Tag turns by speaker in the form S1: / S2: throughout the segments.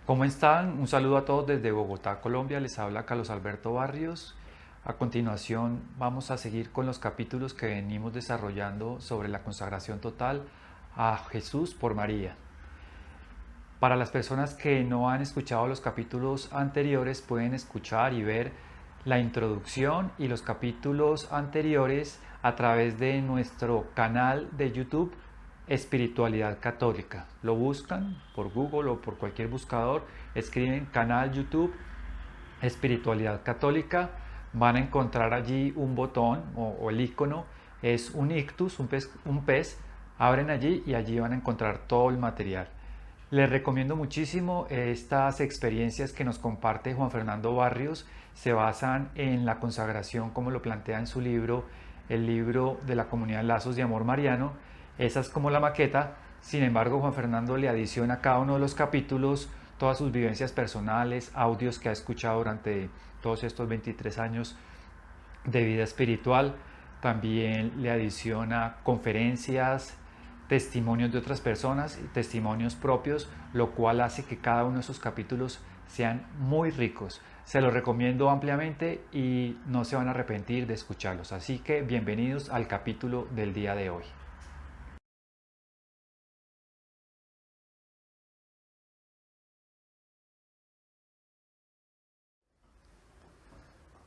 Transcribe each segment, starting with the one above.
S1: ¿Cómo están? Un saludo a todos desde Bogotá, Colombia. Les habla Carlos Alberto Barrios. A continuación vamos a seguir con los capítulos que venimos desarrollando sobre la consagración total a Jesús por María. Para las personas que no han escuchado los capítulos anteriores, pueden escuchar y ver la introducción y los capítulos anteriores a través de nuestro canal de YouTube Espiritualidad Católica. Lo buscan por Google o por cualquier buscador, escriben canal YouTube Espiritualidad Católica, van a encontrar allí un botón o el icono, es un ictus, un pez, abren allí y allí van a encontrar todo el material. Les recomiendo muchísimo estas experiencias que nos comparte Juan Fernando Barrios, se basan en la consagración como lo plantea en su libro, el libro de la comunidad Lazos de Amor Mariano. Esa es como la maqueta, sin embargo Juan Fernando le adiciona a cada uno de los capítulos todas sus vivencias personales, audios que ha escuchado durante todos estos 23 años de vida espiritual. También le adiciona conferencias, testimonios de otras personas y testimonios propios, lo cual hace que cada uno de esos capítulos sean muy ricos. Se los recomiendo ampliamente y no se van a arrepentir de escucharlos. Así que bienvenidos al capítulo del día de hoy.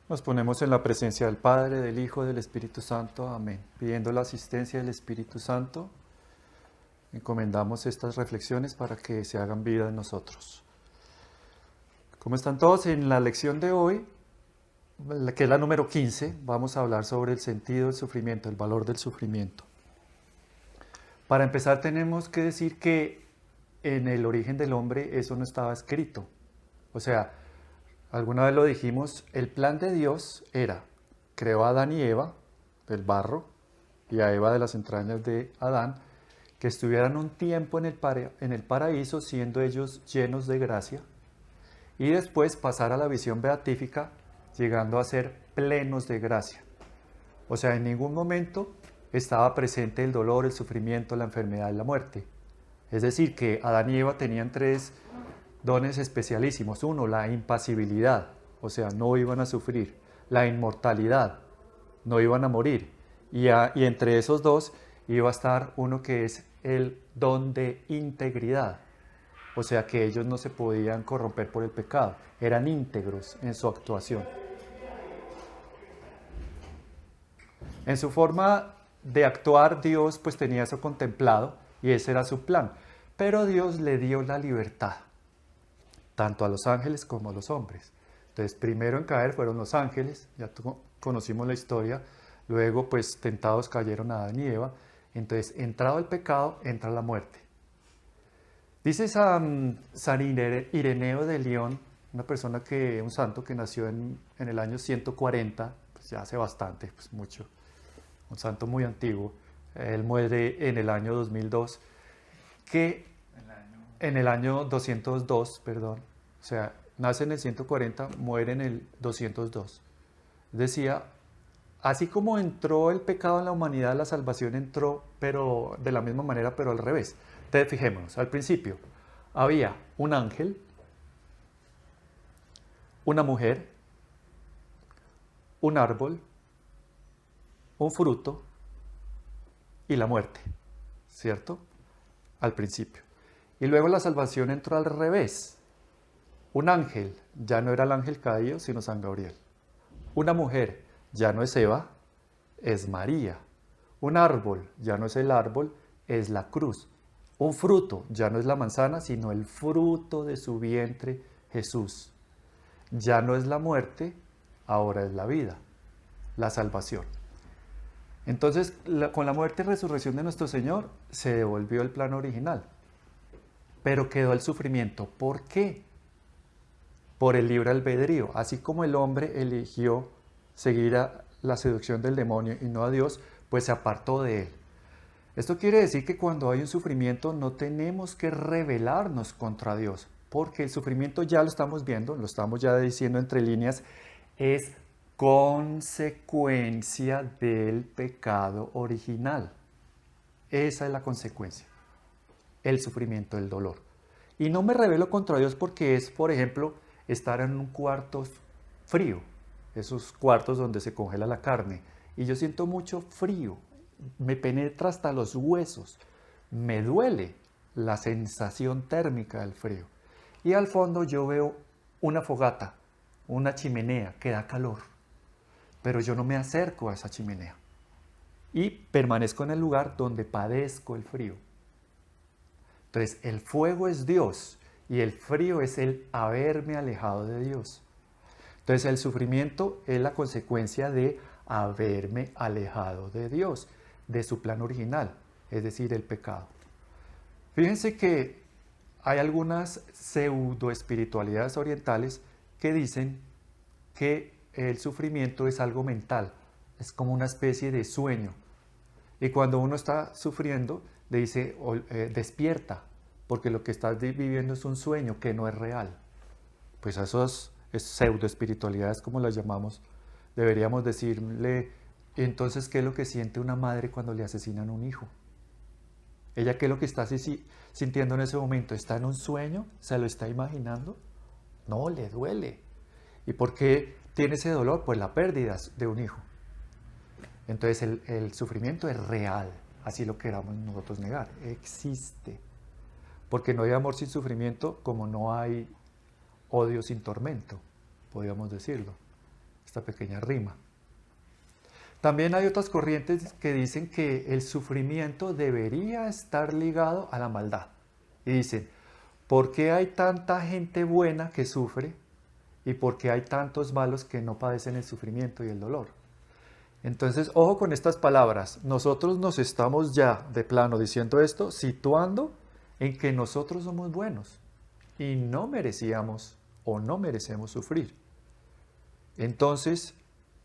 S2: Nos ponemos en la presencia del Padre, del Hijo, del Espíritu Santo. Amén. Pidiendo la asistencia del Espíritu Santo, encomendamos estas reflexiones para que se hagan vida en nosotros. Como están todos en la lección de hoy, que es la número 15, vamos a hablar sobre el sentido del sufrimiento, el valor del sufrimiento. Para empezar tenemos que decir que en el origen del hombre eso no estaba escrito. O sea, alguna vez lo dijimos, el plan de Dios era, creó a Adán y Eva del barro y a Eva de las entrañas de Adán, que estuvieran un tiempo en el paraíso siendo ellos llenos de gracia y después pasar a la visión beatífica llegando a ser plenos de gracia. O sea, en ningún momento estaba presente el dolor, el sufrimiento, la enfermedad y la muerte. Es decir, que Adán y Eva tenían tres dones especialísimos. Uno, la impasibilidad, o sea, no iban a sufrir. La inmortalidad, no iban a morir. Y entre esos dos iba a estar uno que es el don de integridad. O sea, que ellos no se podían corromper por el pecado. Eran íntegros en su actuación. En su forma de actuar, Dios pues tenía eso contemplado y ese era su plan. Pero Dios le dio la libertad, tanto a los ángeles como a los hombres. Entonces, primero en caer fueron los ángeles, ya conocimos la historia, luego pues tentados cayeron Adán y Eva, entonces entrado el pecado, entra la muerte. Dice San Ireneo de León, una persona un santo que nació en el año 140, pues ya hace bastante, pues mucho, un santo muy antiguo, él muere en el año 2002, que en el año 202, perdón, o sea, nace en el 140, muere en el 202. Decía, así como entró el pecado en la humanidad, la salvación entró, pero de la misma manera, pero al revés. Entonces, fijémonos, al principio había un ángel, una mujer, un árbol, un fruto y la muerte, ¿cierto? Al principio. Y luego la salvación entró al revés. Un ángel ya no era el ángel caído, sino San Gabriel. Una mujer ya no es Eva, es María. Un árbol ya no es el árbol, es la cruz. Un fruto ya no es la manzana, sino el fruto de su vientre, Jesús. Ya no es la muerte, ahora es la vida, la salvación. Entonces, con la muerte y resurrección de nuestro Señor, se devolvió el plan original. Pero quedó el sufrimiento. ¿Por qué? Por el libre albedrío. Así como el hombre eligió seguir a la seducción del demonio y no a Dios, pues se apartó de él. Esto quiere decir que cuando hay un sufrimiento no tenemos que rebelarnos contra Dios, porque el sufrimiento ya lo estamos viendo, lo estamos ya diciendo entre líneas, es consecuencia del pecado original. Esa es la consecuencia, el sufrimiento, el dolor. Y no me rebelo contra Dios porque es, por ejemplo, estar en un cuarto frío, esos cuartos donde se congela la carne. Y yo siento mucho frío, me penetra hasta los huesos, me duele la sensación térmica del frío. Y al fondo yo veo una fogata, una chimenea que da calor, pero yo no me acerco a esa chimenea. Y permanezco en el lugar donde padezco el frío. Entonces, el fuego es Dios y el frío es el haberme alejado de Dios. Entonces, el sufrimiento es la consecuencia de haberme alejado de Dios, de su plan original, es decir, el pecado. Fíjense que hay algunas pseudoespiritualidades orientales que dicen que el sufrimiento es algo mental, es como una especie de sueño. Y cuando uno está sufriendo, le dice, despierta, porque lo que estás viviendo es un sueño que no es real. Pues a esas pseudoespiritualidades, como las llamamos, deberíamos decirle, entonces, ¿qué es lo que siente una madre cuando le asesinan a un hijo? ¿Ella qué es lo que está sintiendo en ese momento? ¿Está en un sueño? ¿Se lo está imaginando? No, le duele. ¿Y por qué tiene ese dolor? Pues la pérdida de un hijo. Entonces el sufrimiento es real, así lo queramos nosotros negar, existe. Porque no hay amor sin sufrimiento, como no hay odio sin tormento, podríamos decirlo, esta pequeña rima. También hay otras corrientes que dicen que el sufrimiento debería estar ligado a la maldad. Y dicen, ¿por qué hay tanta gente buena que sufre y por qué hay tantos malos que no padecen el sufrimiento y el dolor? Entonces, ojo con estas palabras. Nosotros nos estamos ya de plano diciendo esto, situando en que nosotros somos buenos y no merecíamos o no merecemos sufrir. Entonces,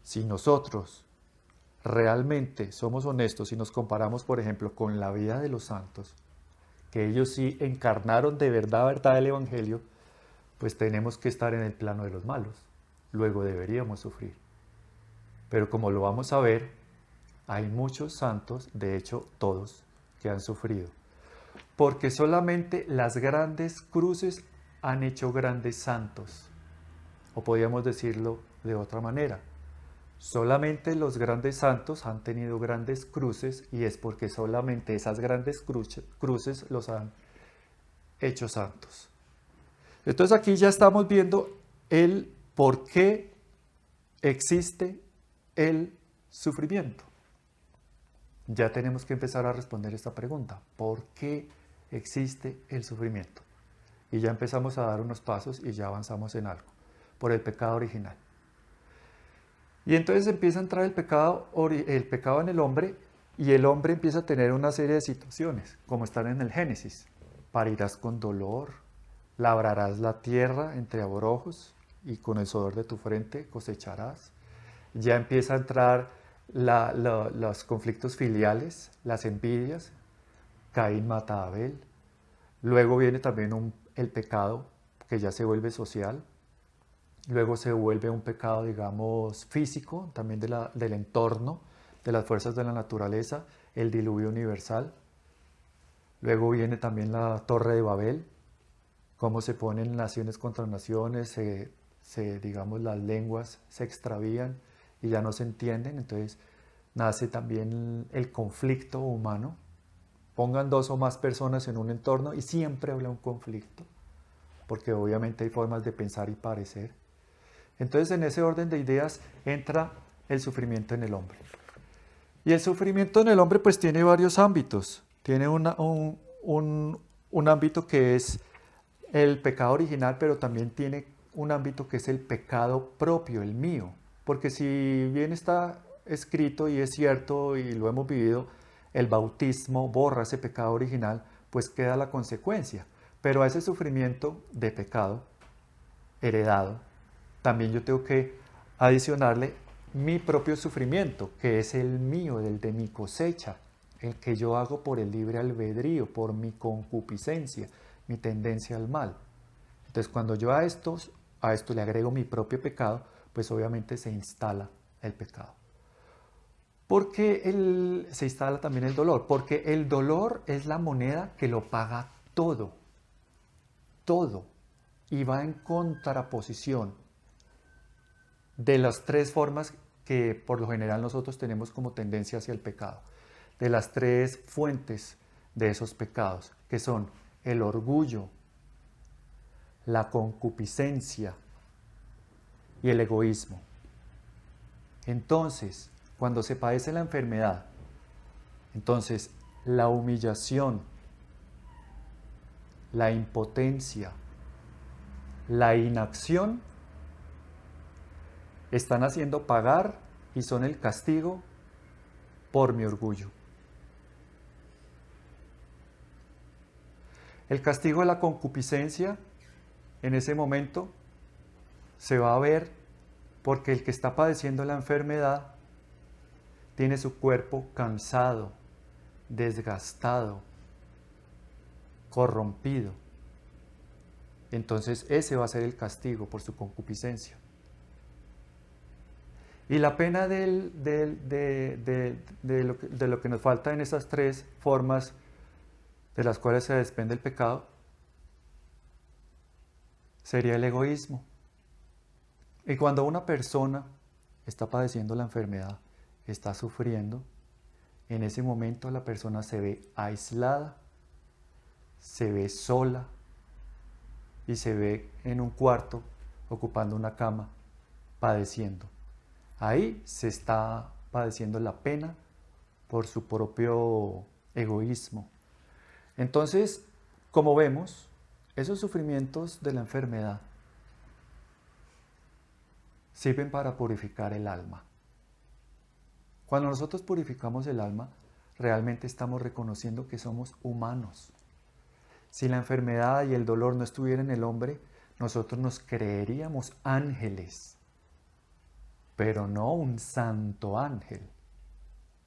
S2: si nosotros realmente somos honestos y nos comparamos, por ejemplo, con la vida de los santos, que ellos sí encarnaron de verdad el Evangelio, pues tenemos que estar en el plano de los malos. Luego deberíamos sufrir. Pero como lo vamos a ver, hay muchos santos, de hecho todos, que han sufrido. Porque solamente las grandes cruces han hecho grandes santos. O podríamos decirlo de otra manera. Solamente los grandes santos han tenido grandes cruces y es porque solamente esas grandes cruces los han hecho santos. Entonces aquí ya estamos viendo el por qué existe el sufrimiento. Ya tenemos que empezar a responder esta pregunta. ¿Por qué existe el sufrimiento? Y ya empezamos a dar unos pasos y ya avanzamos en algo. Por el pecado original. Y entonces empieza a entrar el pecado en el hombre y el hombre empieza a tener una serie de situaciones, como están en el Génesis. Parirás con dolor, labrarás la tierra entre abrojos y con el sudor de tu frente cosecharás. Ya empieza a entrar los conflictos filiales, las envidias. Caín mata a Abel. Luego viene también el pecado que ya se vuelve social. Luego se vuelve un pecado, digamos, físico, también del entorno, de las fuerzas de la naturaleza, el diluvio universal. Luego viene también la Torre de Babel, cómo se ponen naciones contra naciones, digamos, las lenguas se extravían y ya no se entienden, entonces nace también el conflicto humano. Pongan dos o más personas en un entorno y siempre habrá un conflicto, porque obviamente hay formas de pensar y parecer. Entonces en ese orden de ideas entra el sufrimiento en el hombre. Y el sufrimiento en el hombre pues tiene varios ámbitos. Tiene un ámbito que es el pecado original, pero también tiene un ámbito que es el pecado propio, el mío. Porque si bien está escrito y es cierto y lo hemos vivido, el bautismo borra ese pecado original, pues queda la consecuencia. Pero a ese sufrimiento de pecado heredado, también yo tengo que adicionarle mi propio sufrimiento, que es el mío, el de mi cosecha, el que yo hago por el libre albedrío, por mi concupiscencia, mi tendencia al mal. Entonces, cuando yo a esto le agrego mi propio pecado, pues obviamente se instala el pecado. ¿Por qué se instala también el dolor? Porque el dolor es la moneda que lo paga todo. todo y va en contraposición de las tres formas que por lo general nosotros tenemos como tendencia hacia el pecado, de las tres fuentes de esos pecados, que son el orgullo, la concupiscencia y el egoísmo. Entonces, cuando se padece la enfermedad, entonces la humillación, la impotencia, la inacción están haciendo pagar y son el castigo por mi orgullo. El castigo de la concupiscencia en ese momento se va a ver porque el que está padeciendo la enfermedad tiene su cuerpo cansado, desgastado, corrompido. Entonces ese va a ser el castigo por su concupiscencia. Y la pena de lo que nos falta en esas tres formas de las cuales se desprende el pecado sería el egoísmo. Y cuando una persona está padeciendo la enfermedad, está sufriendo, en ese momento la persona se ve aislada, se ve sola y se ve en un cuarto ocupando una cama, padeciendo. Ahí se está padeciendo la pena por su propio egoísmo. Entonces, como vemos, esos sufrimientos de la enfermedad sirven para purificar el alma. Cuando nosotros purificamos el alma, realmente estamos reconociendo que somos humanos. Si la enfermedad y el dolor no estuvieran en el hombre, nosotros nos creeríamos ángeles, pero no un santo ángel,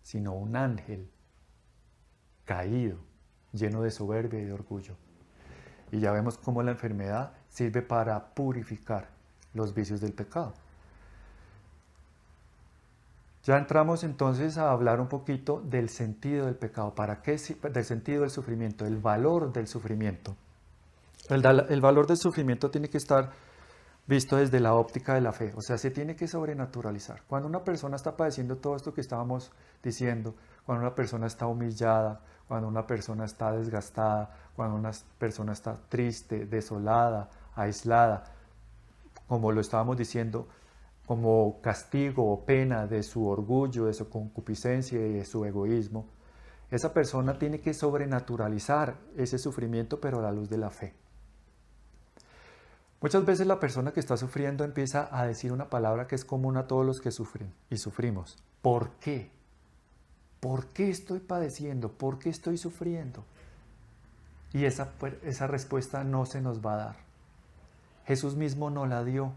S2: sino un ángel caído, lleno de soberbia y de orgullo. Y ya vemos cómo la enfermedad sirve para purificar los vicios del pecado. Ya entramos entonces a hablar un poquito del sentido del pecado, del sentido del sufrimiento, el valor del sufrimiento. El valor del sufrimiento tiene que estar visto desde la óptica de la fe, o sea, se tiene que sobrenaturalizar. Cuando una persona está padeciendo todo esto que estábamos diciendo, cuando una persona está humillada, cuando una persona está desgastada, cuando una persona está triste, desolada, aislada, como lo estábamos diciendo, como castigo o pena de su orgullo, de su concupiscencia y de su egoísmo, esa persona tiene que sobrenaturalizar ese sufrimiento, pero a la luz de la fe. Muchas veces la persona que está sufriendo empieza a decir una palabra que es común a todos los que sufren y sufrimos. ¿Por qué? ¿Por qué estoy padeciendo? ¿Por qué estoy sufriendo? Y esa respuesta no se nos va a dar. Jesús mismo no la dio.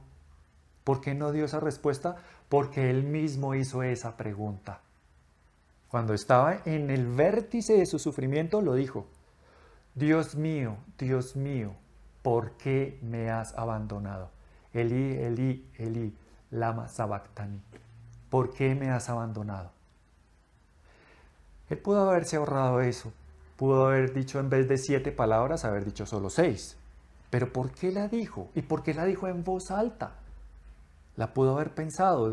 S2: ¿Por qué no dio esa respuesta? Porque Él mismo hizo esa pregunta. Cuando estaba en el vértice de su sufrimiento, lo dijo: Dios mío, ¿por qué me has abandonado? Elí, Elí, Elí, lama sabactani. ¿Por qué me has abandonado? Él pudo haberse ahorrado eso. Pudo haber dicho, en vez de 7 palabras, haber dicho solo 6. Pero ¿por qué la dijo? ¿Y por qué la dijo en voz alta? La pudo haber pensado,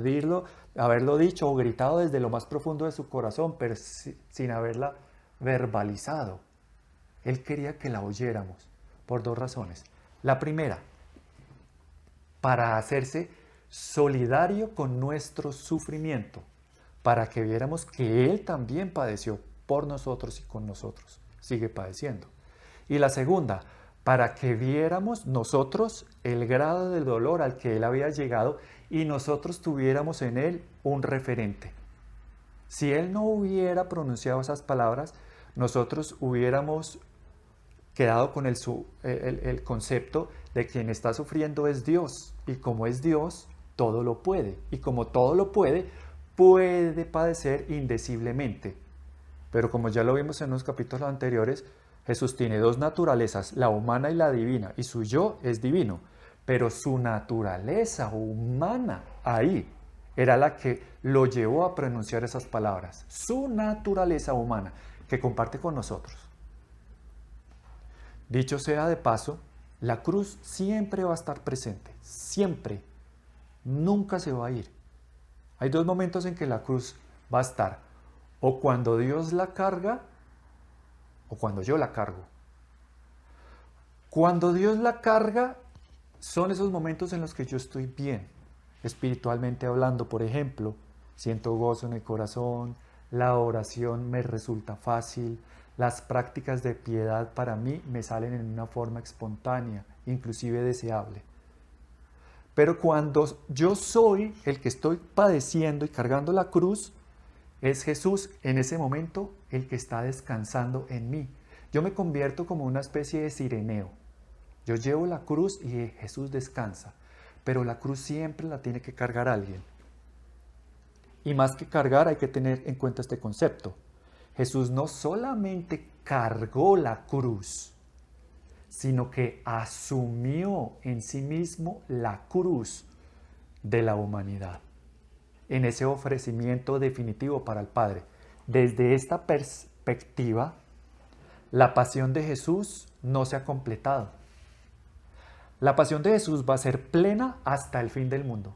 S2: haberlo dicho o gritado desde lo más profundo de su corazón, pero sin haberla verbalizado. Él quería que la oyéramos por 2 razones. La primera, para hacerse solidario con nuestro sufrimiento, para que viéramos que Él también padeció por nosotros y con nosotros, sigue padeciendo. Y la segunda, para que viéramos nosotros el grado del dolor al que Él había llegado y nosotros tuviéramos en Él un referente. Si Él no hubiera pronunciado esas palabras, nosotros hubiéramos quedado con el concepto de quien está sufriendo es Dios, y como es Dios, todo lo puede, y como todo lo puede padecer indeciblemente. Pero como ya lo vimos en los capítulos anteriores, Jesús tiene 2 naturalezas, la humana y la divina, y su yo es divino, pero su naturaleza humana ahí era la que lo llevó a pronunciar esas palabras, su naturaleza humana que comparte con nosotros. Dicho sea de paso, La cruz siempre va a estar presente, siempre, nunca se va a ir. Hay dos momentos en que la cruz va a estar, o cuando Dios la carga, o cuando yo la cargo. Cuando Dios la carga, son esos momentos en los que yo estoy bien, espiritualmente hablando, por ejemplo, siento gozo en el corazón, la oración me resulta fácil, las prácticas de piedad para mí me salen en una forma espontánea, inclusive deseable. Pero cuando yo soy el que estoy padeciendo y cargando la cruz, es Jesús en ese momento el que está descansando en mí. Yo me convierto como una especie de sireneo. Yo llevo la cruz y Jesús descansa, pero la cruz siempre la tiene que cargar alguien. Y más que cargar hay que tener en cuenta este concepto. Jesús no solamente cargó la cruz, sino que asumió en sí mismo la cruz de la humanidad, en ese ofrecimiento definitivo para el Padre. Desde esta perspectiva, la pasión de Jesús no se ha completado. La pasión de Jesús va a ser plena hasta el fin del mundo.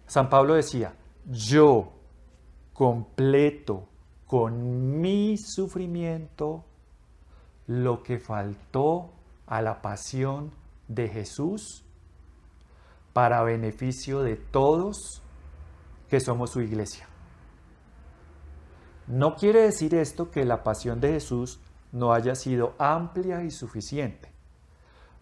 S2: San Pablo decía, yo completo con mi sufrimiento lo que faltó a la pasión de Jesús para beneficio de todos que somos su iglesia. No quiere decir esto que la pasión de Jesús no haya sido amplia y suficiente.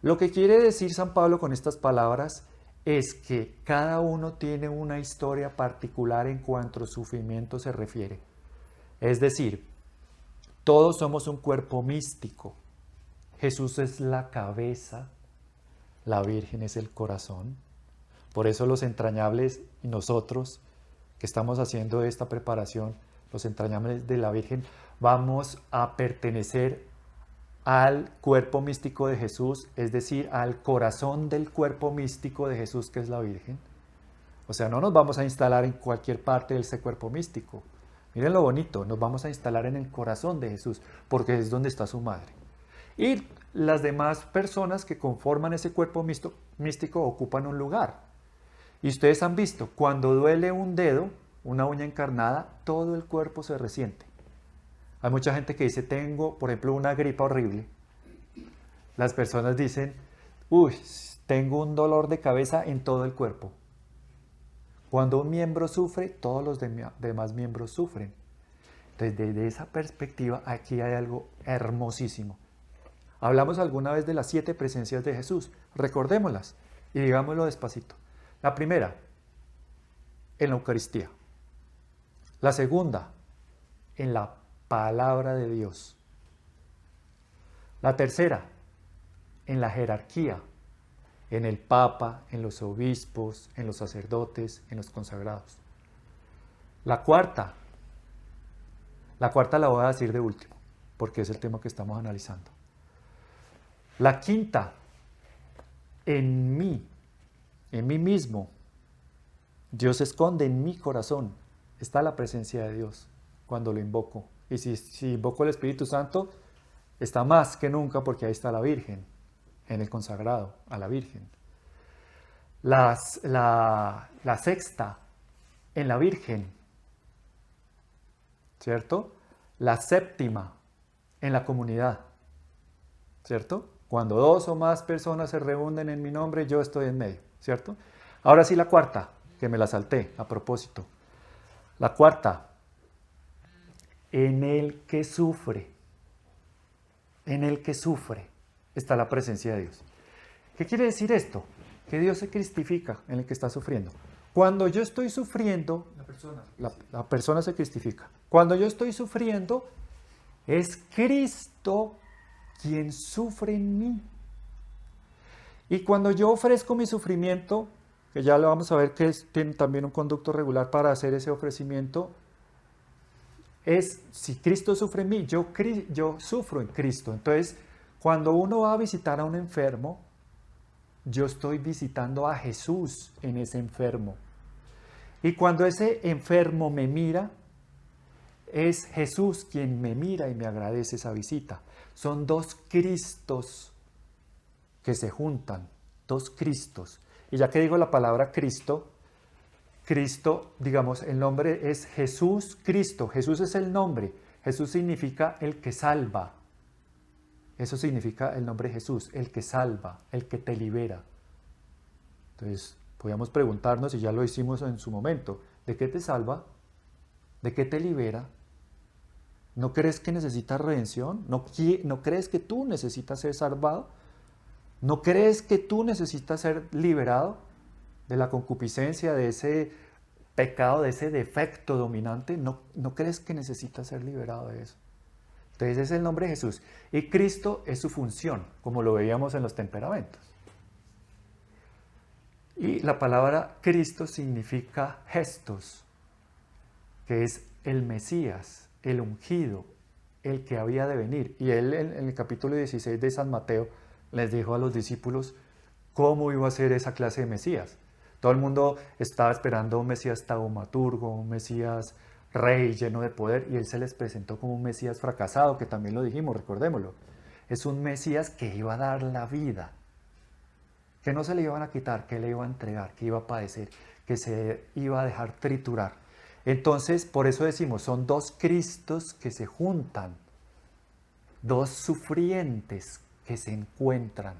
S2: Lo que quiere decir San Pablo con estas palabras es que cada uno tiene una historia particular en cuanto a sufrimiento se refiere. Es decir, todos somos un cuerpo místico. Jesús es la cabeza, la Virgen es el corazón. Por eso los entrañables y nosotros que estamos haciendo esta preparación, los entrañables de la Virgen, vamos a pertenecer al cuerpo místico de Jesús, es decir, al corazón del cuerpo místico de Jesús, que es la Virgen. O sea, no nos vamos a instalar en cualquier parte de ese cuerpo místico. Miren lo bonito, nos vamos a instalar en el corazón de Jesús, porque es donde está su madre. Y las demás personas que conforman ese cuerpo místico ocupan un lugar. Y ustedes han visto, cuando duele un dedo, una uña encarnada, todo el cuerpo se resiente. Hay mucha gente que dice, tengo, por ejemplo, una gripa horrible. Las personas dicen, uy, tengo un dolor de cabeza en todo el cuerpo. Cuando un miembro sufre, todos los demás miembros sufren. Entonces, desde esa perspectiva, aquí hay algo hermosísimo. Hablamos alguna vez de las 7 presencias de Jesús. Recordémoslas y digámoslo despacito. La primera, en la Eucaristía. La segunda, en la palabra de Dios. La tercera, en la jerarquía, en el Papa, en los obispos, en los sacerdotes, en los consagrados. La cuarta la voy a decir de último, porque es el tema que estamos analizando. La quinta, en mí mismo. Dios se esconde en mi corazón. Está la presencia de Dios cuando lo invoco. Y si invoco el Espíritu Santo, está más que nunca porque ahí está la Virgen, en el consagrado a la Virgen. La sexta, en la Virgen, ¿cierto? La séptima, en la comunidad, ¿cierto? Cuando 2 o más personas se reúnen en mi nombre, yo estoy en medio, ¿cierto? Ahora sí la cuarta, que me la salté a propósito. La cuarta, en el que sufre. En el que sufre está la presencia de Dios. ¿Qué quiere decir esto? Que Dios se cristifica en el que está sufriendo. Cuando yo estoy sufriendo, la persona se cristifica. Cuando yo estoy sufriendo, es Cristo quien sufre en mí. Y cuando yo ofrezco mi sufrimiento, que ya lo vamos a ver que tiene también un conducto regular para hacer ese ofrecimiento, es si Cristo sufre en mí, yo sufro en Cristo. Entonces, cuando uno va a visitar a un enfermo, yo estoy visitando a Jesús en ese enfermo. Y cuando ese enfermo me mira, es Jesús quien me mira y me agradece esa visita. Son 2 Cristos que se juntan, dos Cristos. Y ya que digo la palabra Cristo, Cristo, digamos, el nombre es Jesús Cristo. Jesús es el nombre. Jesús significa el que salva. Eso significa el nombre Jesús, el que salva, el que te libera. Entonces, podríamos preguntarnos, y ya lo hicimos en su momento, ¿de qué te salva? ¿De qué te libera? ¿No crees que necesitas redención? ¿No crees que tú necesitas ser salvado? ¿No crees que tú necesitas ser liberado de la concupiscencia, de ese pecado, de ese defecto dominante? ¿No crees que necesitas ser liberado de eso? Entonces ese es el nombre de Jesús. Y Cristo es su función, como lo veíamos en los temperamentos. Y la palabra Cristo significa gestos, que es el Mesías, el ungido, el que había de venir. Y él en el capítulo 16 de San Mateo les dijo a los discípulos cómo iba a ser esa clase de Mesías. Todo el mundo estaba esperando un Mesías taumaturgo, un Mesías rey lleno de poder, y él se les presentó como un Mesías fracasado, que también lo dijimos, recordémoslo. Es un Mesías que iba a dar la vida, que no se le iban a quitar, que le iba a entregar, que iba a padecer, que se iba a dejar triturar. Entonces, por eso decimos, son dos Cristos que se juntan, dos sufrientes que se encuentran.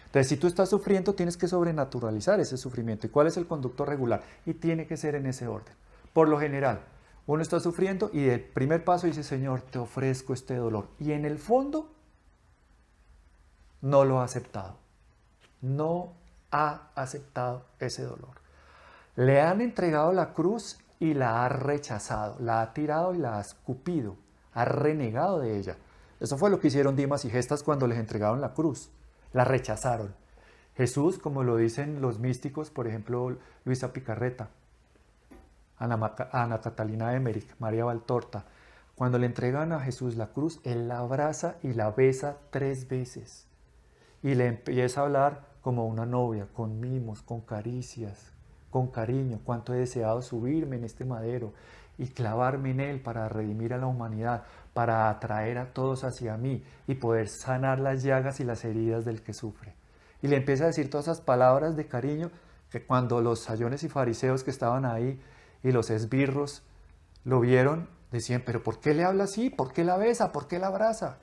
S2: Entonces, si tú estás sufriendo, tienes que sobrenaturalizar ese sufrimiento. ¿Y cuál es el conducto regular? Y tiene que ser en ese orden. Por lo general, uno está sufriendo y el primer paso dice, Señor, te ofrezco este dolor. Y en el fondo, no lo ha aceptado. No ha aceptado ese dolor. Le han entregado la cruz y la ha rechazado. La ha tirado y la ha escupido. Ha renegado de ella. Eso fue lo que hicieron Dimas y Gestas cuando les entregaron la cruz. La rechazaron. Jesús, como lo dicen los místicos, por ejemplo, Luisa Picarreta, Ana Catalina Emmerich, María Valtorta, cuando le entregan a Jesús la cruz, él la abraza y la besa 3 veces. Y le empieza a hablar como una novia, con mimos, con caricias, con cariño. Cuánto he deseado subirme en este madero y clavarme en él para redimir a la humanidad, para atraer a todos hacia mí y poder sanar las llagas y las heridas del que sufre. Y le empieza a decir todas esas palabras de cariño que cuando los sayones y fariseos que estaban ahí y los esbirros lo vieron, decían, pero ¿por qué le habla así? ¿Por qué la besa? ¿Por qué la abraza?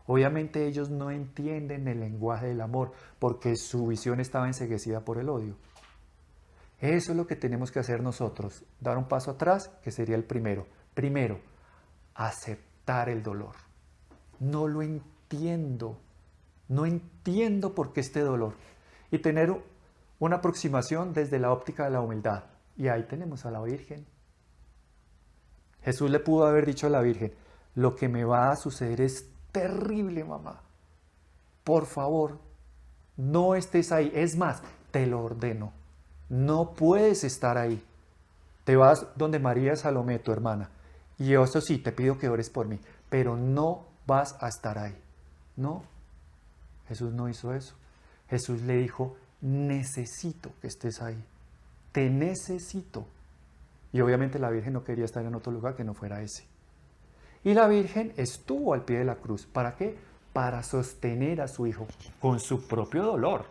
S2: Obviamente ellos no entienden el lenguaje del amor porque su visión estaba enceguecida por el odio. Eso es lo que tenemos que hacer nosotros, dar un paso atrás, que sería el primero. Primero, aceptar el dolor. No lo entiendo, no entiendo por qué este dolor. Y tener una aproximación desde la óptica de la humildad. Y ahí tenemos a la Virgen. Jesús le pudo haber dicho a la Virgen, lo que me va a suceder es terrible, mamá. Por favor, no estés ahí. Es más, te lo ordeno. No puedes estar ahí. Te vas donde María Salomé, tu hermana. Y eso sí, te pido que ores por mí. Pero no vas a estar ahí. No. Jesús no hizo eso. Jesús le dijo, necesito que estés ahí. Te necesito. Y obviamente la Virgen no quería estar en otro lugar que no fuera ese. Y la Virgen estuvo al pie de la cruz. ¿Para qué? Para sostener a su hijo con su propio dolor.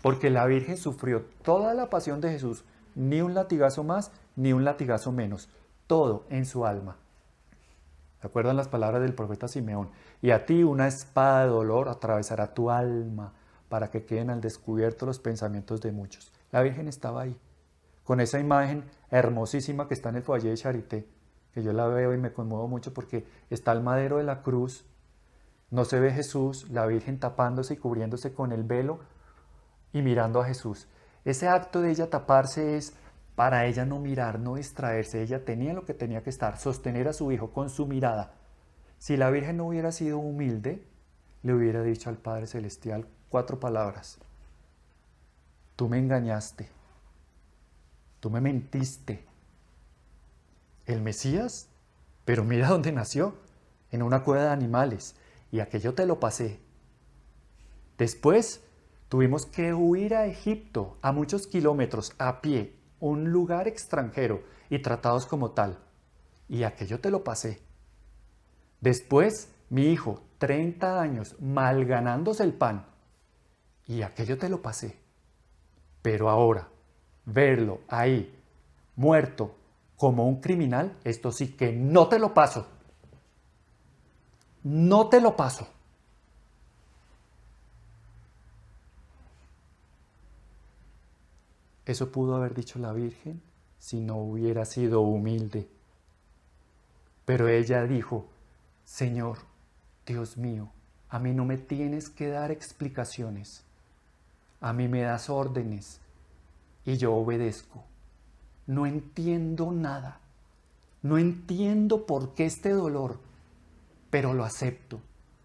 S2: Porque la Virgen sufrió toda la pasión de Jesús, ni un latigazo más, ni un latigazo menos, todo en su alma. ¿Se acuerdan las palabras del profeta Simeón? Y a ti una espada de dolor atravesará tu alma para que queden al descubierto los pensamientos de muchos. La Virgen estaba ahí, con esa imagen hermosísima que está en el foyer de Charité, que yo la veo y me conmuevo mucho porque está el madero de la cruz, no se ve Jesús, la Virgen tapándose y cubriéndose con el velo, y mirando a Jesús. Ese acto de ella taparse es para ella no mirar, no distraerse. Ella tenía lo que tenía que estar, sostener a su hijo con su mirada. Si la Virgen no hubiera sido humilde, le hubiera dicho al Padre Celestial 4 palabras. Tú me engañaste. Tú me mentiste. ¿El Mesías? Pero mira dónde nació, en una cueva de animales. Y aquello te lo pasé. Después tuvimos que huir a Egipto, a muchos kilómetros, a pie, un lugar extranjero, y tratados como tal. Y aquello te lo pasé. Después, mi hijo, 30 años, malganándose el pan, y aquello te lo pasé. Pero ahora, verlo ahí, muerto, como un criminal, esto sí que no te lo paso. No te lo paso. Eso pudo haber dicho la Virgen si no hubiera sido humilde. Pero ella dijo, Señor, Dios mío, a mí no me tienes que dar explicaciones. A mí me das órdenes y yo obedezco. No entiendo nada. No entiendo por qué este dolor, pero lo acepto.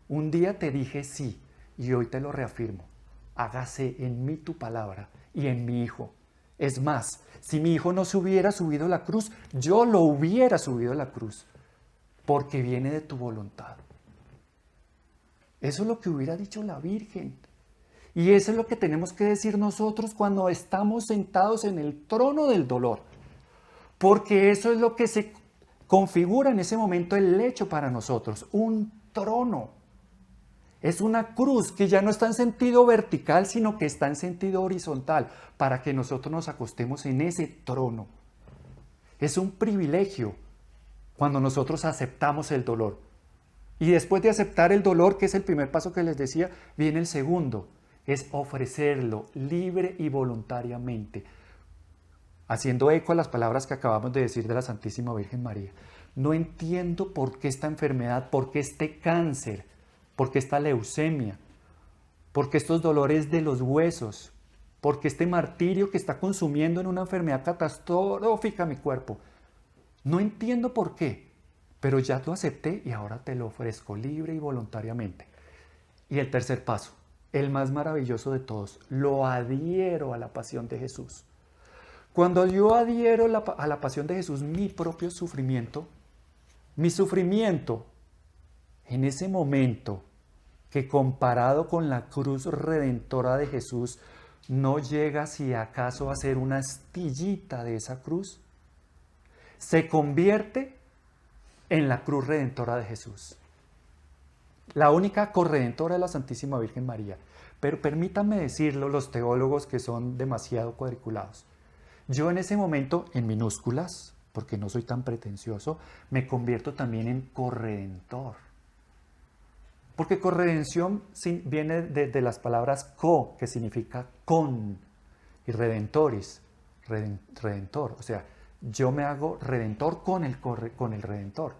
S2: Un día te dije sí y hoy te lo reafirmo. Hágase en mí tu palabra y en mi hijo. Es más, si mi hijo no se hubiera subido a la cruz, yo lo hubiera subido a la cruz, porque viene de tu voluntad. Eso es lo que hubiera dicho la Virgen. Y eso es lo que tenemos que decir nosotros cuando estamos sentados en el trono del dolor. Porque eso es lo que se configura en ese momento el lecho para nosotros, un trono. Es una cruz que ya no está en sentido vertical, sino que está en sentido horizontal, para que nosotros nos acostemos en ese trono. Es un privilegio cuando nosotros aceptamos el dolor. Y después de aceptar el dolor, que es el primer paso que les decía, viene el segundo, es ofrecerlo libre y voluntariamente. Haciendo eco a las palabras que acabamos de decir de la Santísima Virgen María. No entiendo por qué esta enfermedad, por qué este cáncer, por qué esta leucemia, por qué estos dolores de los huesos, por qué este martirio que está consumiendo en una enfermedad catastrófica mi cuerpo. No entiendo por qué, pero ya lo acepté y ahora te lo ofrezco libre y voluntariamente. Y el tercer paso, el más maravilloso de todos, lo adhiero a la pasión de Jesús. Cuando yo adhiero a la pasión de Jesús, mi propio sufrimiento, en ese momento, que comparado con la cruz redentora de Jesús, no llega si acaso a ser una astillita de esa cruz, se convierte en la cruz redentora de Jesús. La única corredentora es la Santísima Virgen María. Pero permítanme decirlo los teólogos que son demasiado cuadriculados. Yo en ese momento, en minúsculas, porque no soy tan pretencioso, me convierto también en corredentor. Porque corredención viene de las palabras co, que significa con, y redentoris, redentor. O sea, yo me hago redentor con el Redentor.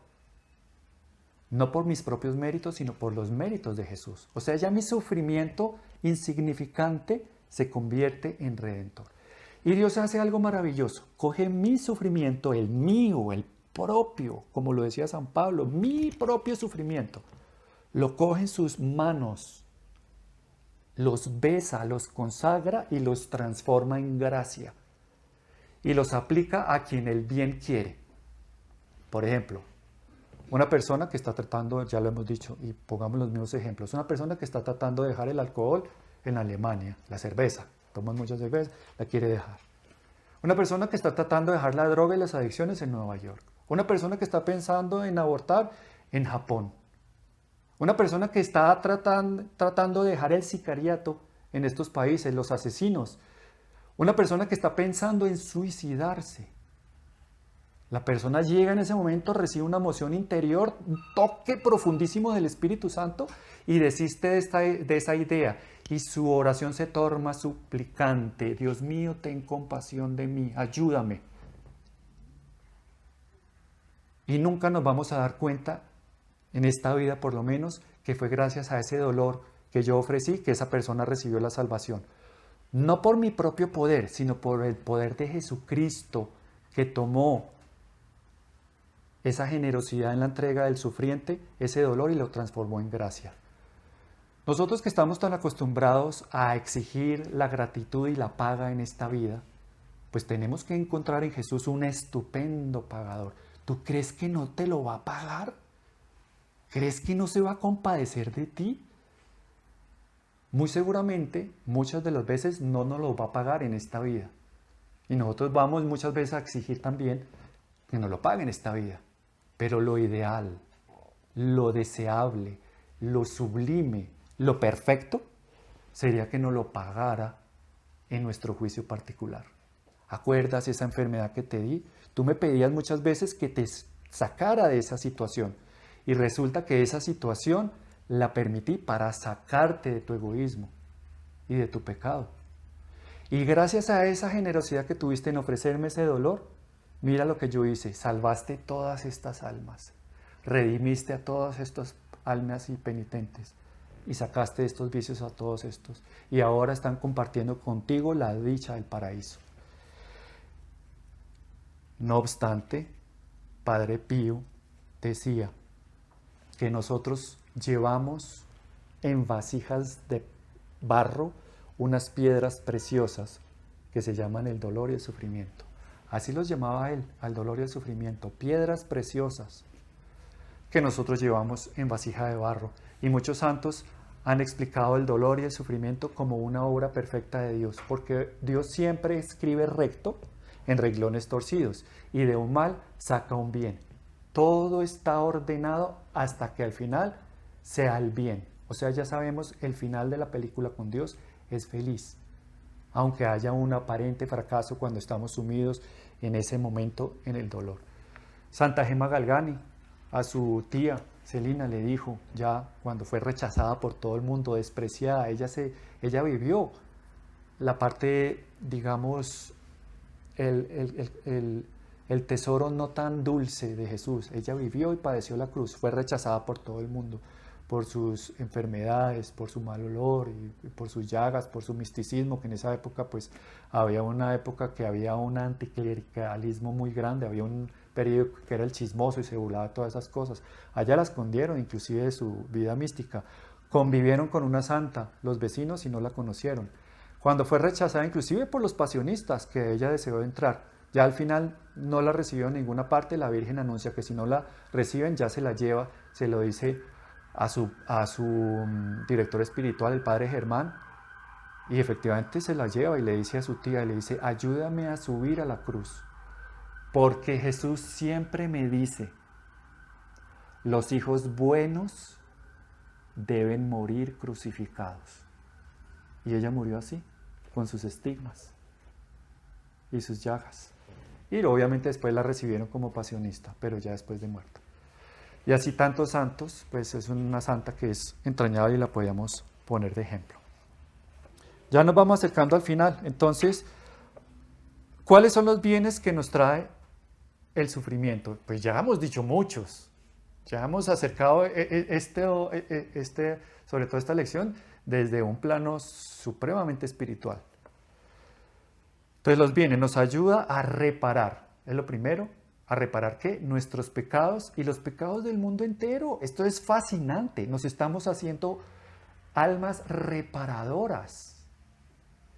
S2: No por mis propios méritos, sino por los méritos de Jesús. O sea, ya mi sufrimiento insignificante se convierte en redentor. Y Dios hace algo maravilloso. Coge mi sufrimiento, el mío, el propio, como lo decía San Pablo, mi propio sufrimiento. Lo coge en sus manos, los besa, los consagra y los transforma en gracia. Y los aplica a quien el bien quiere. Por ejemplo, una persona que está tratando, ya lo hemos dicho, y pongamos los mismos ejemplos, una persona que está tratando de dejar el alcohol en Alemania, la cerveza, toma mucha cerveza, la quiere dejar. Una persona que está tratando de dejar la droga y las adicciones en Nueva York. Una persona que está pensando en abortar en Japón. Una persona que está tratando de dejar el sicariato en estos países, los asesinos. Una persona que está pensando en suicidarse. La persona llega en ese momento, recibe una emoción interior, un toque profundísimo del Espíritu Santo y desiste de esa idea. Y su oración se torna suplicante. Dios mío, ten compasión de mí, ayúdame. Y nunca nos vamos a dar cuenta, en esta vida por lo menos, que fue gracias a ese dolor que yo ofrecí que esa persona recibió la salvación. No por mi propio poder, sino por el poder de Jesucristo que tomó esa generosidad en la entrega del sufriente, ese dolor, y lo transformó en gracia. Nosotros que estamos tan acostumbrados a exigir la gratitud y la paga en esta vida, pues tenemos que encontrar en Jesús un estupendo pagador. ¿Tú crees que no te lo va a pagar? ¿Crees que no se va a compadecer de ti? Muy seguramente, muchas de las veces no nos lo va a pagar en esta vida. Y nosotros vamos muchas veces a exigir también que nos lo pague en esta vida. Pero lo ideal, lo deseable, lo sublime, lo perfecto, sería que nos lo pagara en nuestro juicio particular. ¿Acuerdas esa enfermedad que te di? Tú me pedías muchas veces que te sacara de esa situación y resulta que esa situación la permití para sacarte de tu egoísmo y de tu pecado. Y gracias a esa generosidad que tuviste en ofrecerme ese dolor, mira lo que yo hice, salvaste todas estas almas, redimiste a todas estas almas impenitentes y sacaste de estos vicios a todos estos y ahora están compartiendo contigo la dicha del paraíso. No obstante, Padre Pío decía que nosotros llevamos en vasijas de barro unas piedras preciosas que se llaman el dolor y el sufrimiento. Así los llamaba él, al dolor y el sufrimiento, piedras preciosas que nosotros llevamos en vasija de barro. Y muchos santos han explicado el dolor y el sufrimiento como una obra perfecta de Dios, porque Dios siempre escribe recto en renglones torcidos y de un mal saca un bien. Todo está ordenado hasta que al final sea el bien. O sea, ya sabemos, el final de la película con Dios es feliz, aunque haya un aparente fracaso cuando estamos sumidos en ese momento en el dolor. Santa Gema Galgani a su tía Celina le dijo, ya cuando fue rechazada por todo el mundo, despreciada, ella vivió la parte, digamos, el tesoro no tan dulce de Jesús. Ella vivió y padeció la cruz, fue rechazada por todo el mundo, por sus enfermedades, por su mal olor, y por sus llagas, por su misticismo, que en esa época pues había una época que había un anticlericalismo muy grande, había un periodo que era el chismoso y se burlaba de todas esas cosas. Allá la escondieron, inclusive de su vida mística. Convivieron con una santa, los vecinos, y no la conocieron. Cuando fue rechazada inclusive por los pasionistas, que ella deseó entrar, ya al final no la recibió en ninguna parte. La Virgen anuncia que si no la reciben ya se la lleva, se lo dice a su director espiritual, el padre Germán, y efectivamente se la lleva y le dice a su tía, le dice, ayúdame a subir a la cruz, porque Jesús siempre me dice, los hijos buenos deben morir crucificados. Y ella murió así, con sus estigmas y sus llagas. Y obviamente después la recibieron como pasionista, pero ya después de muerto. Y así tantos santos, pues es una santa que es entrañable y la podíamos poner de ejemplo. Ya nos vamos acercando al final. Entonces, ¿cuáles son los bienes que nos trae el sufrimiento? Pues ya hemos dicho muchos. Ya hemos acercado sobre todo esta lección desde un plano supremamente espiritual. Entonces los bienes nos ayuda a reparar. Es lo primero. ¿A reparar qué? Nuestros pecados y los pecados del mundo entero. Esto es fascinante. Nos estamos haciendo almas reparadoras.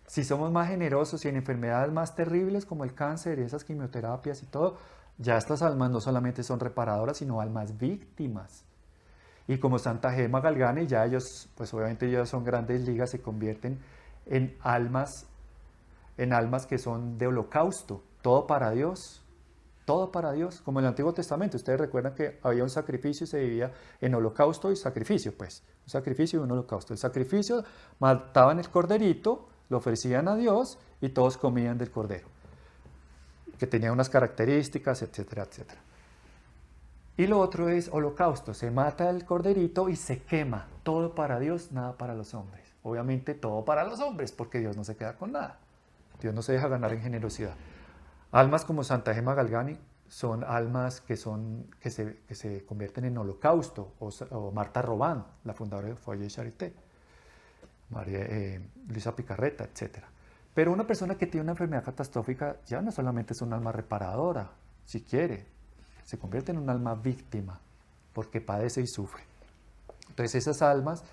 S2: Si somos más generosos y en enfermedades más terribles como el cáncer y esas quimioterapias y todo, ya estas almas no solamente son reparadoras, sino almas víctimas. Y como Santa Gema Galgani, ya ellos, pues obviamente ya son grandes ligas, se convierten en almas que son de holocausto. Todo para Dios. Todo para Dios, como en el Antiguo Testamento. Ustedes recuerdan que había un sacrificio y se dividía en holocausto y sacrificio, pues. Un sacrificio y un holocausto. El sacrificio, mataban el corderito, lo ofrecían a Dios y todos comían del cordero, que tenía unas características, etcétera, etcétera. Y lo otro es holocausto. Se mata el corderito y se quema. Todo para Dios, nada para los hombres. Obviamente todo para los hombres, porque Dios no se queda con nada. Dios no se deja ganar en generosidad. Almas como Santa Gema Galgani son almas que se convierten en holocausto, o Marta Robán, la fundadora de Foyer Charité, Luisa Picarreta, etc. Pero una persona que tiene una enfermedad catastrófica ya no solamente es un alma reparadora, si quiere, se convierte en un alma víctima, porque padece y sufre. Entonces esas almas,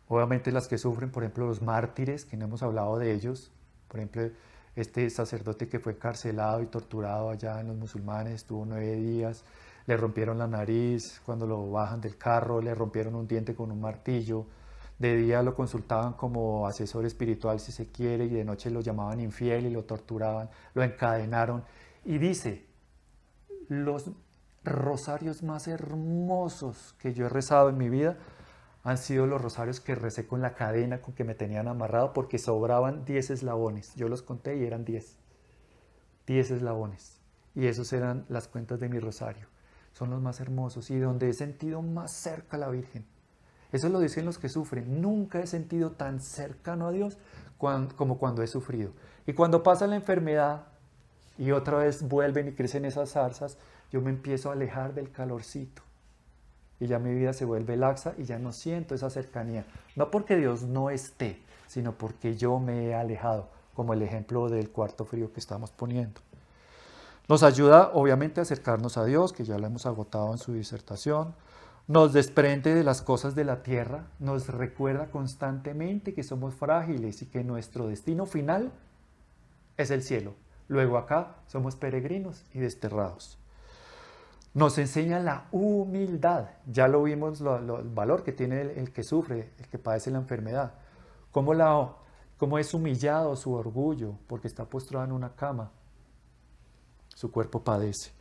S2: obviamente las que sufren, por ejemplo los mártires, que no hemos hablado de ellos, por ejemplo este sacerdote que fue encarcelado y torturado allá en los musulmanes, estuvo 9 días, le rompieron la nariz, cuando lo bajan del carro le rompieron un diente con un martillo, de día lo consultaban como asesor espiritual si se quiere, y de noche lo llamaban infiel y lo torturaban, lo encadenaron. Y dice, los rosarios más hermosos que yo he rezado en mi vida han sido los rosarios que recé con la cadena con que me tenían amarrado porque sobraban 10 eslabones. Yo los conté y eran 10. 10 eslabones. Y esos eran las cuentas de mi rosario. Son los más hermosos y donde he sentido más cerca a la Virgen. Eso lo dicen los que sufren. Nunca he sentido tan cercano a Dios como cuando he sufrido. Y cuando pasa la enfermedad y otra vez vuelven y crecen esas zarzas, yo me empiezo a alejar del calorcito. Y ya mi vida se vuelve laxa y ya no siento esa cercanía. No porque Dios no esté, sino porque yo me he alejado, como el ejemplo del cuarto frío que estamos poniendo. Nos ayuda obviamente a acercarnos a Dios, que ya lo hemos agotado en su disertación. Nos desprende de las cosas de la tierra, nos recuerda constantemente que somos frágiles y que nuestro destino final es el cielo. Luego acá somos peregrinos y desterrados. Nos enseña la humildad. Ya lo vimos, el valor que tiene el que sufre, el que padece la enfermedad. Cómo es humillado su orgullo porque está postrado en una cama. Su cuerpo padece.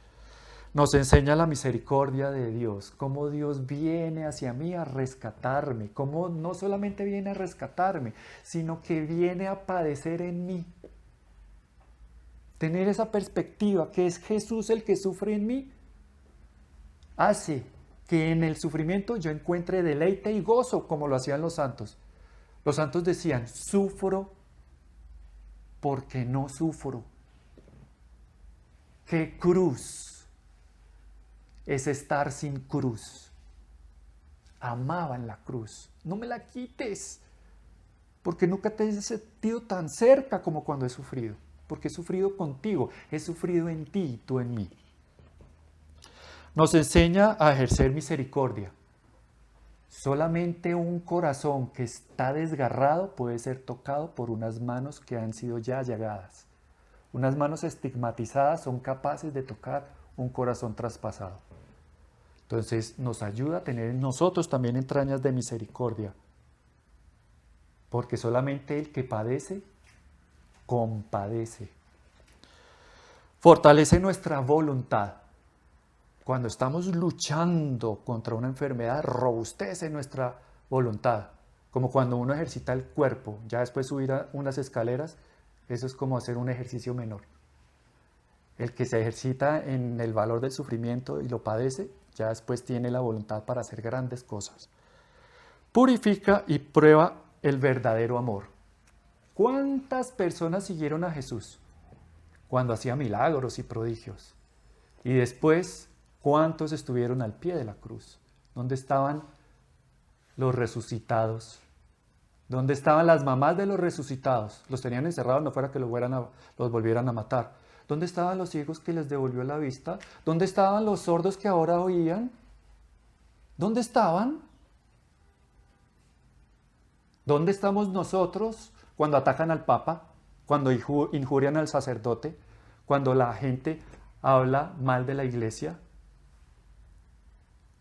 S2: Nos enseña la misericordia de Dios, cómo Dios viene hacia mí a rescatarme, cómo no solamente viene a rescatarme, sino que viene a padecer en mí. Tener esa perspectiva que es Jesús el que sufre en mí, hace que en el sufrimiento yo encuentre deleite y gozo, como lo hacían los santos. Los santos decían, sufro porque no sufro. ¿Qué cruz es estar sin cruz? Amaban la cruz. No me la quites, porque nunca te he sentido tan cerca como cuando he sufrido. Porque he sufrido contigo, he sufrido en ti y tú en mí. Nos enseña a ejercer misericordia. Solamente un corazón que está desgarrado puede ser tocado por unas manos que han sido ya llagadas. Unas manos estigmatizadas son capaces de tocar un corazón traspasado. Entonces nos ayuda a tener en nosotros también entrañas de misericordia. Porque solamente el que padece, compadece. Fortalece nuestra voluntad. Cuando estamos luchando contra una enfermedad, robustece nuestra voluntad. Como cuando uno ejercita el cuerpo, ya después subir a unas escaleras, eso es como hacer un ejercicio menor. El que se ejercita en el valor del sufrimiento y lo padece, ya después tiene la voluntad para hacer grandes cosas. Purifica y prueba el verdadero amor. ¿Cuántas personas siguieron a Jesús cuando hacía milagros y prodigios? Y después, ¿cuántos estuvieron al pie de la cruz? ¿Dónde estaban los resucitados? ¿Dónde estaban las mamás de los resucitados? Los tenían encerrados, no fuera que los volvieran a matar. ¿Dónde estaban los ciegos que les devolvió la vista? ¿Dónde estaban los sordos que ahora oían? ¿Dónde estaban? ¿Dónde estamos nosotros cuando atacan al Papa? Cuando injurian al sacerdote? Cuando la gente habla mal de la iglesia?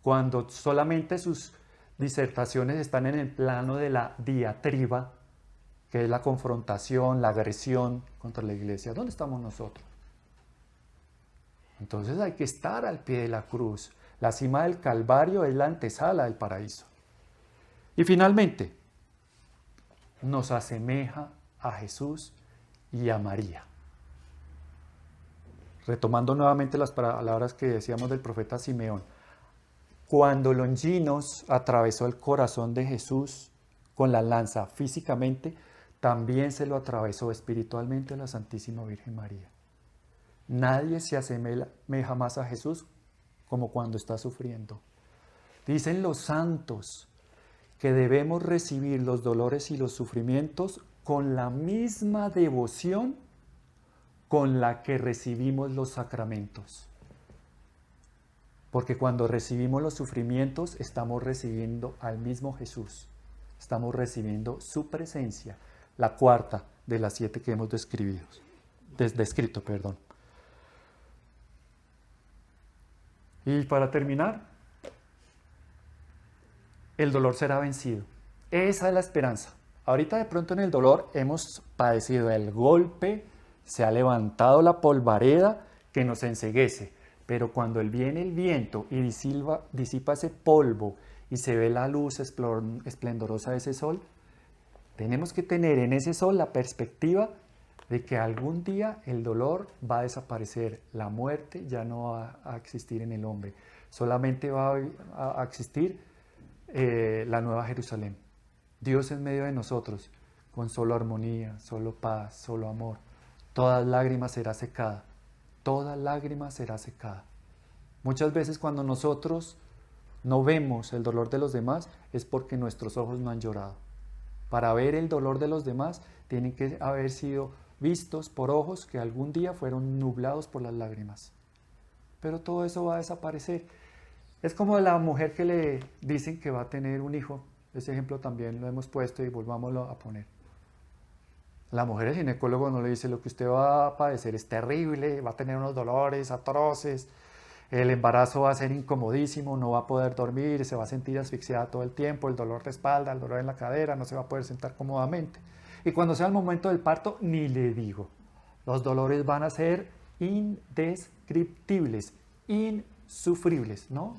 S2: Cuando solamente sus disertaciones están en el plano de la diatriba, que es la confrontación, la agresión contra la iglesia. ¿Dónde estamos nosotros? Entonces hay que estar al pie de la cruz. La cima del Calvario es la antesala del paraíso. Y finalmente, nos asemeja a Jesús y a María. Retomando nuevamente las palabras que decíamos del profeta Simeón. Cuando Longinos atravesó el corazón de Jesús con la lanza físicamente, también se lo atravesó espiritualmente a la Santísima Virgen María. Nadie se asemeja más a Jesús como cuando está sufriendo. Dicen los santos que debemos recibir los dolores y los sufrimientos con la misma devoción con la que recibimos los sacramentos. Porque cuando recibimos los sufrimientos estamos recibiendo al mismo Jesús. Estamos recibiendo su presencia, la cuarta de las 7 que hemos descrito. Y para terminar, el dolor será vencido. Esa es la esperanza. Ahorita de pronto en el dolor hemos padecido el golpe, se ha levantado la polvareda que nos enceguece. Pero cuando viene el viento y disipa ese polvo y se ve la luz esplendorosa de ese sol, tenemos que tener en ese sol la perspectiva de que algún día el dolor va a desaparecer, la muerte ya no va a existir en el hombre, solamente va a existir la nueva Jerusalén. Dios en medio de nosotros, con solo armonía, solo paz, solo amor. Toda lágrima será secada, toda lágrima será secada. Muchas veces cuando nosotros no vemos el dolor de los demás es porque nuestros ojos no han llorado. Para ver el dolor de los demás tienen que haber sido vistos por ojos que algún día fueron nublados por las lágrimas. Pero todo eso va a desaparecer. Es como la mujer que le dicen que va a tener un hijo. Ese ejemplo también lo hemos puesto y volvámoslo a poner. La mujer, el ginecólogo no le dice: lo que usted va a padecer es terrible, va a tener unos dolores atroces, el embarazo va a ser incomodísimo, no va a poder dormir, se va a sentir asfixiada todo el tiempo, el dolor de espalda, el dolor en la cadera, no se va a poder sentar cómodamente. Y cuando sea el momento del parto, ni le digo. Los dolores van a ser indescriptibles, insufribles, ¿no?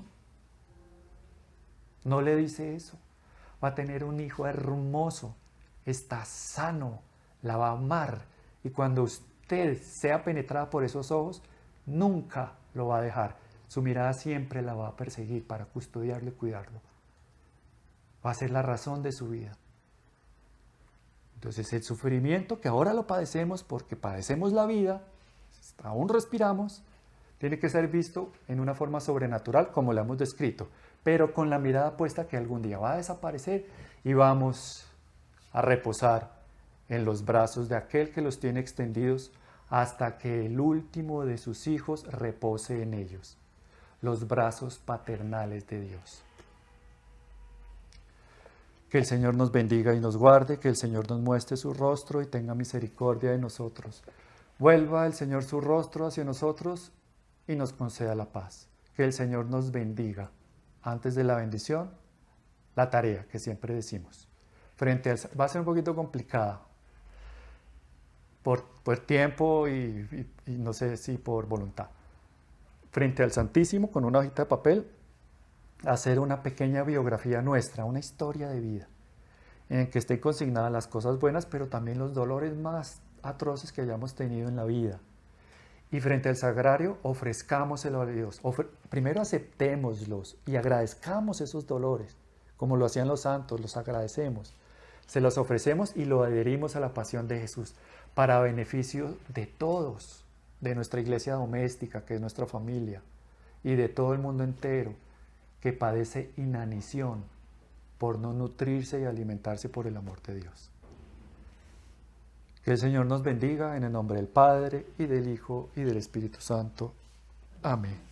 S2: No le dice eso. Va a tener un hijo hermoso, está sano, la va a amar. Y cuando usted sea penetrada por esos ojos, nunca lo va a dejar. Su mirada siempre la va a perseguir para custodiarlo y cuidarlo. Va a ser la razón de su vida. Entonces el sufrimiento, que ahora lo padecemos porque padecemos la vida, aún respiramos, tiene que ser visto en una forma sobrenatural como la hemos descrito, pero con la mirada puesta que algún día va a desaparecer y vamos a reposar en los brazos de aquel que los tiene extendidos hasta que el último de sus hijos repose en ellos, los brazos paternales de Dios. Que el Señor nos bendiga y nos guarde, que el Señor nos muestre su rostro y tenga misericordia de nosotros. Vuelva el Señor su rostro hacia nosotros y nos conceda la paz. Que el Señor nos bendiga. Antes de la bendición, la tarea que siempre decimos. Va a ser un poquito complicada por tiempo y no sé si por voluntad. Frente al Santísimo, con una hojita de papel, hacer una pequeña biografía nuestra, una historia de vida, en que estén consignadas las cosas buenas, pero también los dolores más atroces que hayamos tenido en la vida. Y frente al sagrario, ofrezcámoselo a Dios. Primero aceptémoslos y agradezcamos esos dolores, como lo hacían los santos, los agradecemos. Se los ofrecemos y lo adherimos a la pasión de Jesús, para beneficio de todos, de nuestra iglesia doméstica, que es nuestra familia, y de todo el mundo entero, que padece inanición por no nutrirse y alimentarse por el amor de Dios. Que el Señor nos bendiga en el nombre del Padre, y del Hijo, y del Espíritu Santo. Amén.